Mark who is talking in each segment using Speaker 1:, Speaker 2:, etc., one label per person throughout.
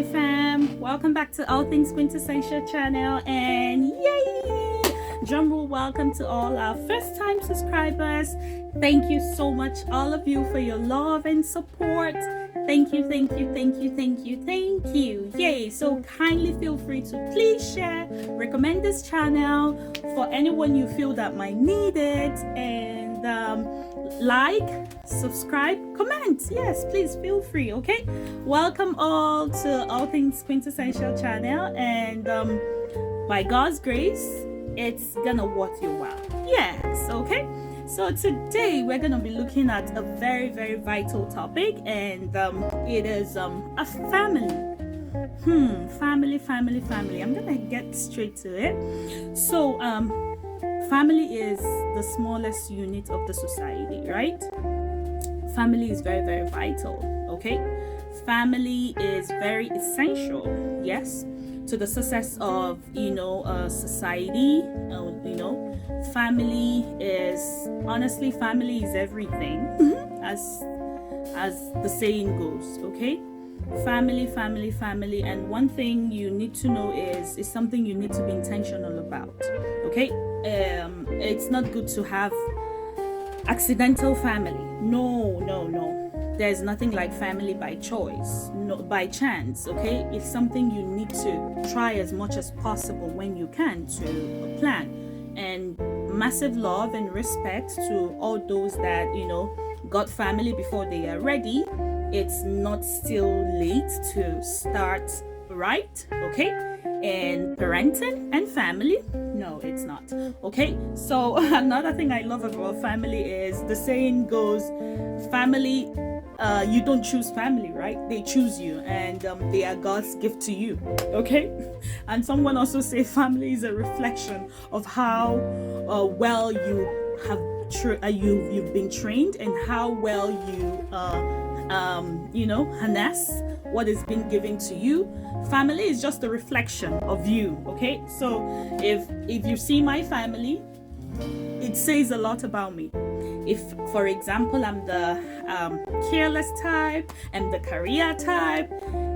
Speaker 1: Hi fam, welcome back to All Things Quintessential channel, and yay! Drumroll welcome to all our first time subscribers. Thank you so much, all of you, for your love and support. Thank you, thank you, thank you, thank you, thank you. Yay! So kindly feel free to please share, recommend this channel for anyone you feel that might need it, and like, subscribe, comment. Yes, please feel free. Okay, welcome all to All Things Quintessential channel, and by God's grace, it's gonna worth your while. Yes. Okay, so today we're gonna be looking at a very, very vital topic, and it is a family. Family. I'm gonna get straight to it. So family is the smallest unit of the society, right? Family is very, very vital. Okay, family is very essential, yes, to the success of society. Family is, honestly, family is everything. as the saying goes. Okay, family. And one thing you need to know is something you need to be intentional about. Okay, it's not good to have accidental family. No. There's nothing like family by choice, no, by chance. Okay, it's something you need to try as much as possible when you can to plan. And massive love and respect to all those that got family before they are ready. It's not still late to start, right? Okay, and parenting and family, no, it's not. Okay, so another thing I love about family is the saying goes, family, you don't choose family, right? They choose you, and they are God's gift to you. Okay, and someone also say family is a reflection of how well you have you've been trained, and how well you harness what is being given to you. Family is just a reflection of you. Okay, so if you see my family, it says a lot about me. If, for example, I'm the careless type, and the career type,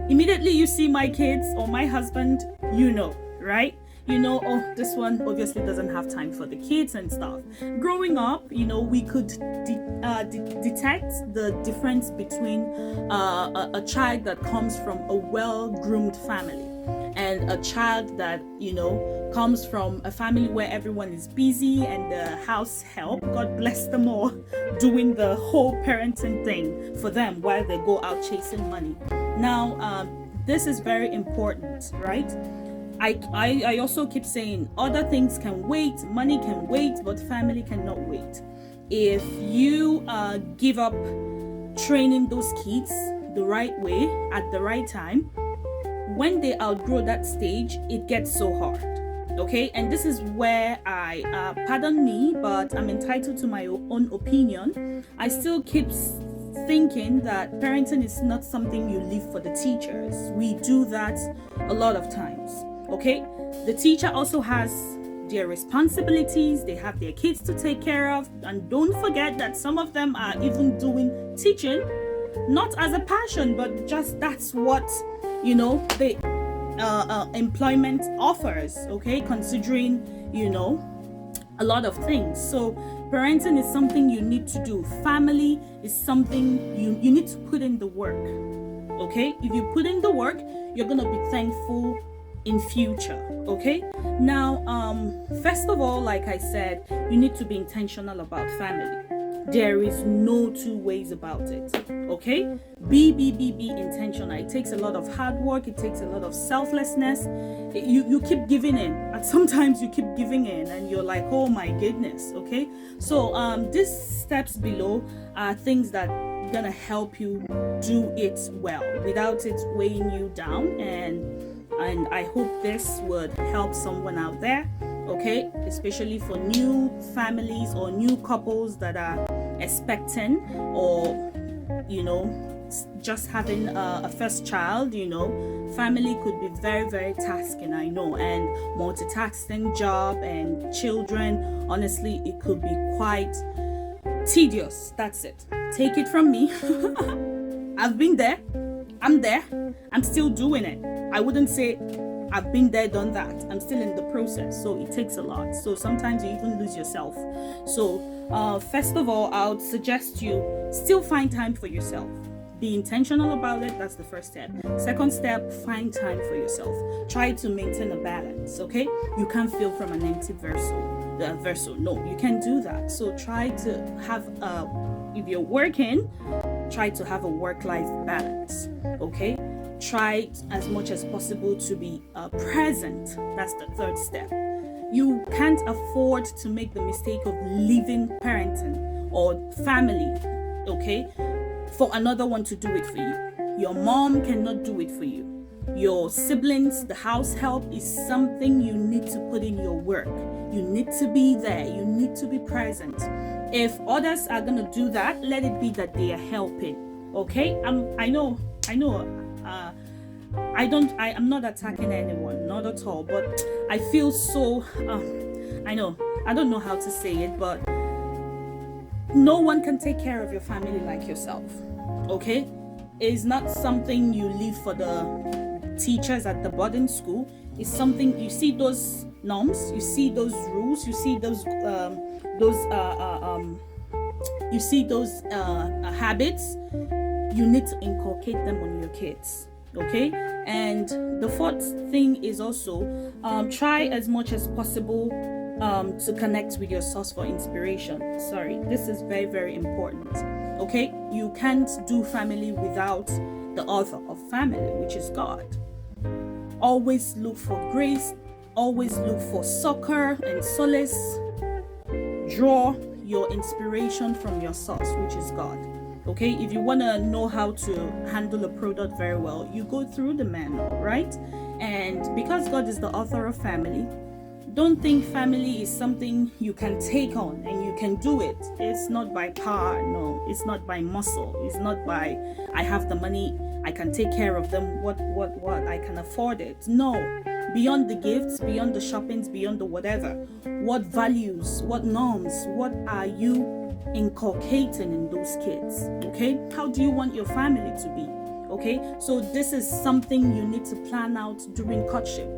Speaker 1: immediately you see my kids or my husband, right? Oh, this one obviously doesn't have time for the kids and stuff. Growing up, we could detect the difference between a child that comes from a well-groomed family and a child that comes from a family where everyone is busy and the house help, God bless them all, doing the whole parenting thing for them while they go out chasing money. Now this is very important, right? I also keep saying other things can wait, money can wait, but family cannot wait. If you give up training those kids the right way at the right time, when they outgrow that stage, it gets so hard. Okay, and this is where pardon me, but I'm entitled to my own opinion. I still keep thinking that parenting is not something you leave for the teachers. We do that a lot of times. Okay, the teacher also has their responsibilities. They have their kids to take care of, and don't forget that some of them are even doing teaching not as a passion, but just that's what the employment offers. Okay, considering a lot of things. So parenting is something you need to do. Family is something you need to put in the work. Okay, if you put in the work, you're gonna be thankful in future. Okay, now first of all, like I said, you need to be intentional about family. There is no two ways about it. Okay, be intentional. It takes a lot of hard work. It takes a lot of selflessness. You keep giving in, and sometimes you keep giving in and you're like, oh my goodness. Okay, so these steps below are things that are gonna help you do it well without it weighing you down, and I hope this would help someone out there. Okay, especially for new families or new couples that are expecting, or just having a first child. Family could be very, very tasking, I know, and multitasking job and children, honestly, it could be quite tedious. That's it, take it from me. I've been there. I'm there. I'm still doing it. I wouldn't say I've been there, done that. I'm still in the process. So it takes a lot. So sometimes you even lose yourself. So first of all, I would suggest you still find time for yourself. Be intentional about it. That's the first step. Second step, find time for yourself. Try to maintain a balance, okay? You can't fill from an empty vessel. No, you can't do that. So try to have, if you're working, try to have a work-life balance, okay? Try as much as possible to be present. That's the third step. You can't afford to make the mistake of leaving parenting or family, okay, for another one to do it for you. Your mom cannot do it for you. Your siblings, the house help is something you need to put in your work. You need to be there. You need to be present. If others are going to do that, let it be that they are helping. Okay? I know. I'm not attacking anyone, not at all, but I feel so, I don't know how to say it, but no one can take care of your family like yourself, okay? It's not something you leave for the teachers at the boarding school. It's something, you see those norms, you see those rules, you see those habits. You need to inculcate them on your kids, okay? And the fourth thing is also try as much as possible to connect with your source for inspiration. Sorry, this is very, very important, okay? You can't do family without the author of family, which is God. Always look for grace, always look for succor and solace. Draw your inspiration from your source, which is God. Okay, if you want to know how to handle a product very well, you go through the manual, right? And because God is the author of family, don't think family is something you can take on and you can do it. It's not by power, no. It's not by muscle. It's not by I have the money, I can take care of them. What? I can afford it. No. Beyond the gifts, beyond the shoppings, beyond the whatever. What values, what norms, what are you inculcating in those kids? Okay, how do you want your family to be? Okay, so this is something you need to plan out during courtship.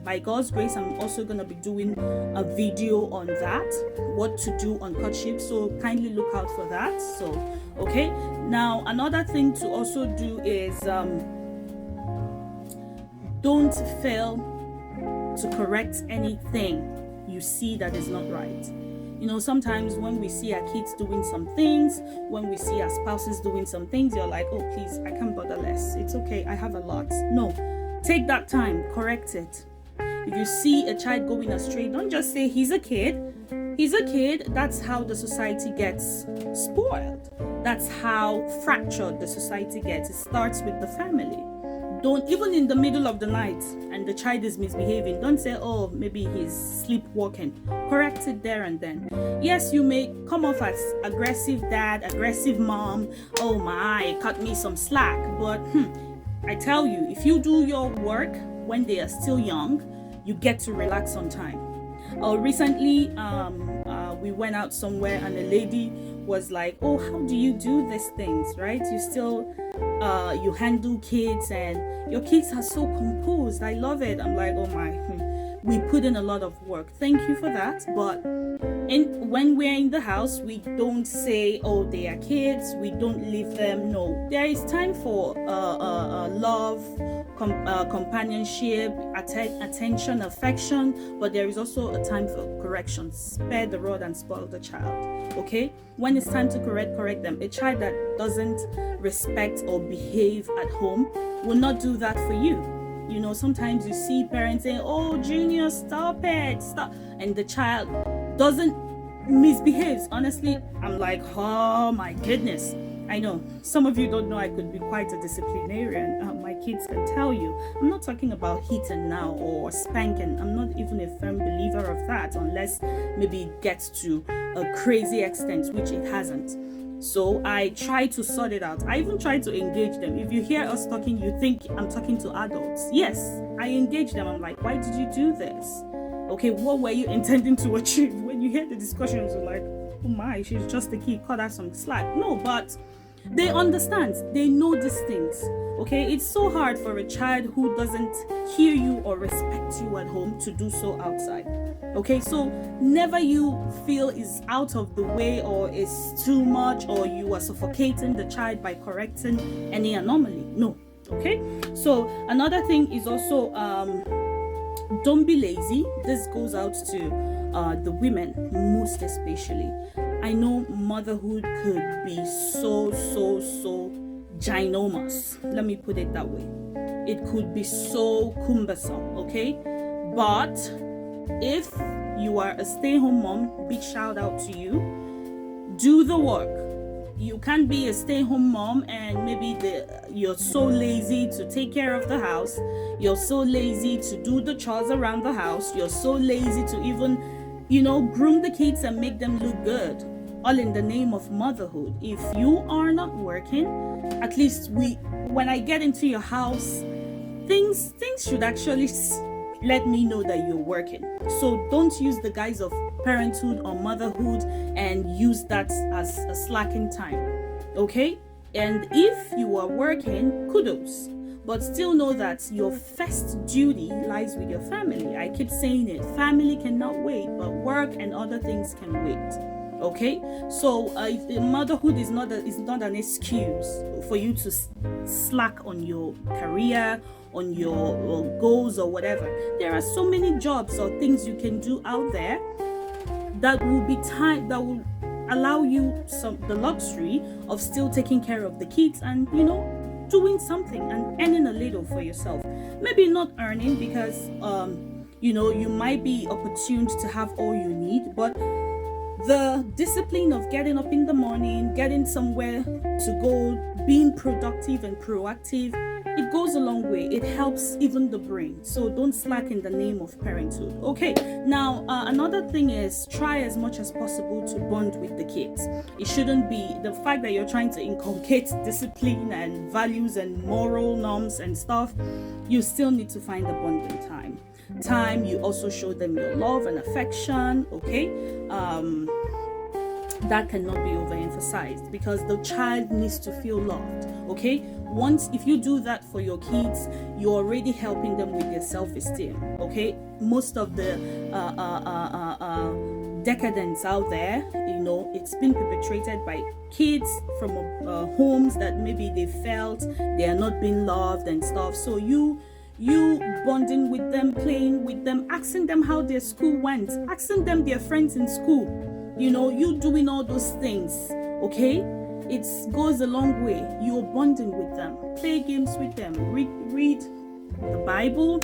Speaker 1: By God's grace, I'm also going to be doing a video on that, what to do on courtship, so kindly look out for that. So okay, now another thing to also do is don't fail to correct anything you see that is not right. You know, sometimes when we see our kids doing some things, when we see our spouses doing some things, you're like, oh, please, I can't bother less. It's okay. I have a lot. No, take that time, correct it. If you see a child going astray, don't just say he's a kid. He's a kid. That's how the society gets spoiled. That's how fractured the society gets. It starts with the family. Don't, even in the middle of the night and the child is misbehaving, don't say, oh, maybe he's sleepwalking. Correct it there and then. Yes, you may come off as aggressive dad, aggressive mom. Oh my, cut me some slack. But I tell you, if you do your work when they are still young, you get to relax on time. Recently, we went out somewhere and a lady was like, oh, how do you do these things, right? You still you handle kids and your kids are so composed. I love it. I'm like, oh my, we put in a lot of work. Thank you for that. But when we're in the house, we don't say, oh, they are kids, we don't leave them. No, there is time for love, companionship, attention, affection, but there is also a time for correction. Spare the rod and spoil the child. Okay, when it's time to correct them. A child that doesn't respect or behave at home will not do that for you. You know, sometimes you see parents saying, oh, Junior, stop it, stop, and the child doesn't misbehaves. Honestly, I'm like, oh my goodness. I know some of you don't know I could be quite a disciplinarian. My kids can tell you. I'm not talking about hitting now or spanking. I'm not even a firm believer of that, unless maybe it gets to a crazy extent, which it hasn't. So I try to sort it out. I even try to engage them. If you hear us talking, you think I'm talking to adults. Yes, I engage them. I'm like, why did you do this? Okay, what were you intending to achieve? When you hear the discussions, you're like, oh my, she's just a kid, cut her some slack. No, but They understand. They know these things. Okay, it's so hard for a child who doesn't hear you or respect you at home to do so outside. Okay, so never you feel is out of the way or is too much or you are suffocating the child by correcting any anomaly. No. Okay, so another thing is also don't be lazy. This goes out to the women most especially. I know motherhood could be so ginormous. Let me put it that way. It could be so cumbersome, okay? But if you are a stay-home mom, big shout out to you. Do the work. You can't be a stay-home mom and maybe you're so lazy to take care of the house. You're so lazy to do the chores around the house. You're so lazy to even, groom the kids and make them look good. All in the name of motherhood. If you are not working, at least when I get into your house, things should actually let me know that you're working. So don't use the guise of parenthood or motherhood and use that as a slacking time. Okay? And if you are working, kudos. But still know that your first duty lies with your family. I keep saying it. Family cannot wait, but work and other things can wait. Okay, so motherhood is not an excuse for you to slack on your career, on your goals or whatever. There are so many jobs or things you can do out there that will allow you the luxury of still taking care of the kids and doing something and earning a little for yourself. Maybe not earning because you might be opportuned to have all you need, but the discipline of getting up in the morning, getting somewhere to go, being productive and proactive, it goes a long way. It helps even the brain. So don't slack in the name of parenthood. Okay, now another thing is try as much as possible to bond with the kids. It shouldn't be the fact that you're trying to inculcate discipline and values and moral norms and stuff. You still need to find the bonding time. You also show them your love and affection. Okay, that cannot be overemphasized because the child needs to feel loved. Okay, if you do that for your kids, you're already helping them with their self-esteem. Okay, most of the decadence out there, it's been perpetrated by kids from homes that maybe they felt they are not being loved and stuff. So you bonding with them, playing with them, asking them how their school went, asking them their friends in school, you doing all those things. Okay, it goes a long way. You're bonding with them, play games with them, read the Bible,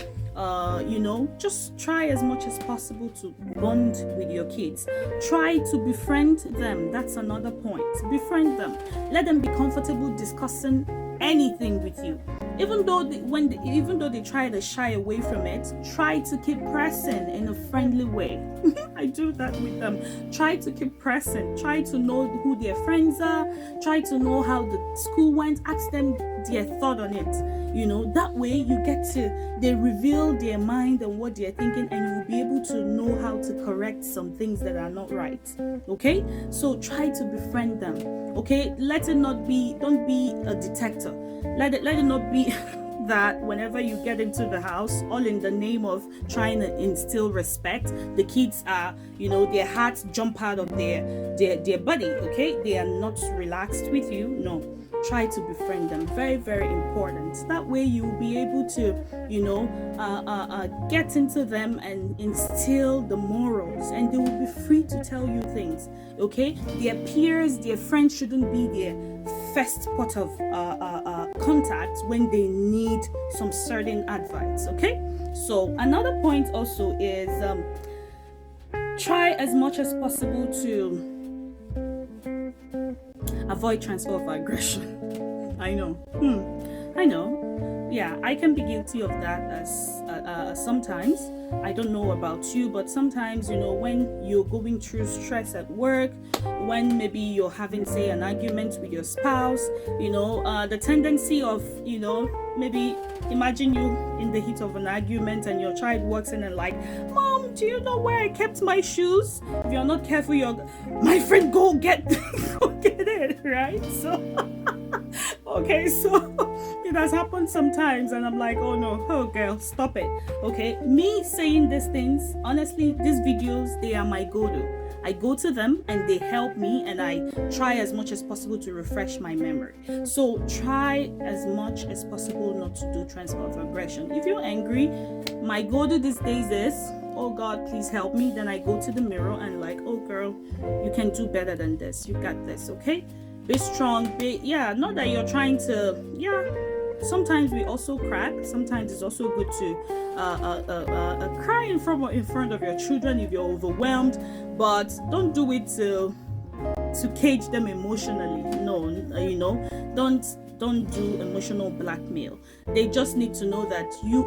Speaker 1: just try as much as possible to bond with your kids. Try to befriend them. That's another point. Befriend them. Let them be comfortable discussing anything with you. Even though they try to shy away from it, try to keep pressing in a friendly way. I do that with them. Try to keep pressing. Try to know who their friends are. Try to know how the school went. Ask them their thought on it. That way they reveal their mind and what they're thinking, and you'll be able to know how to correct some things that are not right. Okay, so try to befriend them. Okay, don't be a detector. Let it not be that whenever you get into the house, all in the name of trying to instill respect, the kids are, their hearts jump out of their body. Okay, they are not relaxed with you. No, try to befriend them. Very, very important. That way you'll be able to get into them and instill the morals, and they will be free to tell you things. Okay, their peers, their friends shouldn't be their first pot of contact when they need some certain advice. Okay, so another point also is try as much as possible to avoid transfer of aggression. I know. Yeah, I can be guilty of that as sometimes. I don't know about you, but sometimes, when you're going through stress at work, when maybe you're having, say, an argument with your spouse, the tendency of, maybe imagine you in the heat of an argument and your child walks in and like, Mom, do you know where I kept my shoes? If you're not careful, my friend, go get it, right? So Okay, so it has happened sometimes, and I'm like, oh no, oh girl, stop it. Okay, me saying these things, honestly, these videos, they are my go-to. I go to them and they help me, and I try as much as possible to refresh my memory. So try as much as possible not to do transfer of aggression. If you're angry, my go-to these days is, oh God, please help me. Then I go to the mirror and like, oh girl, you can do better than this. You got this, okay? Be strong. Not that you're trying to, sometimes we also crack. Sometimes it's also good to cry in front of your children if you're overwhelmed, but don't do it to cage them emotionally. No, don't do emotional blackmail. They just need to know that you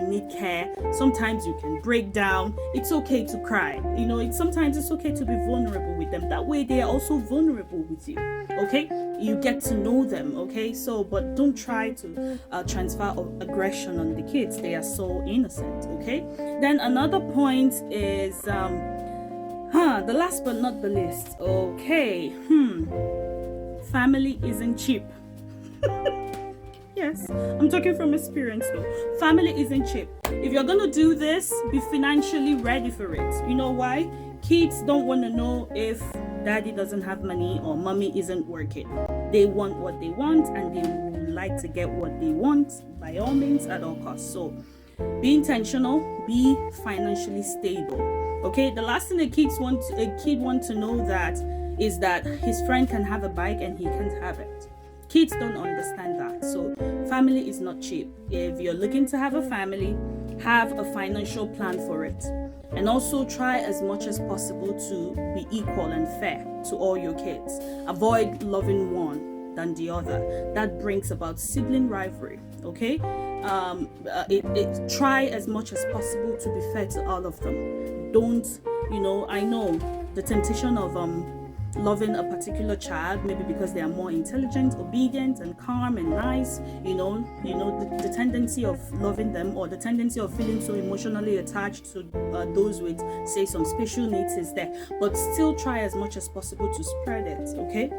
Speaker 1: need care. Sometimes you can break down. It's okay to cry. Sometimes it's okay to be vulnerable with them. That way they are also vulnerable with you. Okay? You get to know them. Okay? But don't try to transfer aggression on the kids. They are so innocent. Okay? Then another point is the last but not the least. Okay. Family isn't cheap. Yes, I'm talking from experience though. Family isn't cheap. If you're gonna do this, be financially ready for it. You know why? Kids don't want to know if daddy doesn't have money or mommy isn't working. They want what they want, and they would like to get what they want by all means at all costs. So be intentional, be financially stable. Okay, the last thing a kid wants to know is that his friend can have a bike and he can't have it. Kids don't understand that. So family is not cheap. If you're looking to have a family, have a financial plan for it. And also try as much as possible to be equal and fair to all your kids. Avoid loving one than the other. That brings about sibling rivalry. Okay? Try as much as possible to be fair to all of them. Don't, I know the temptation of loving a particular child, maybe because they are more intelligent, obedient, and calm and nice. The tendency of loving them, or the tendency of feeling so emotionally attached to those with, say, some special needs is there. But still try as much as possible to spread it. Okay.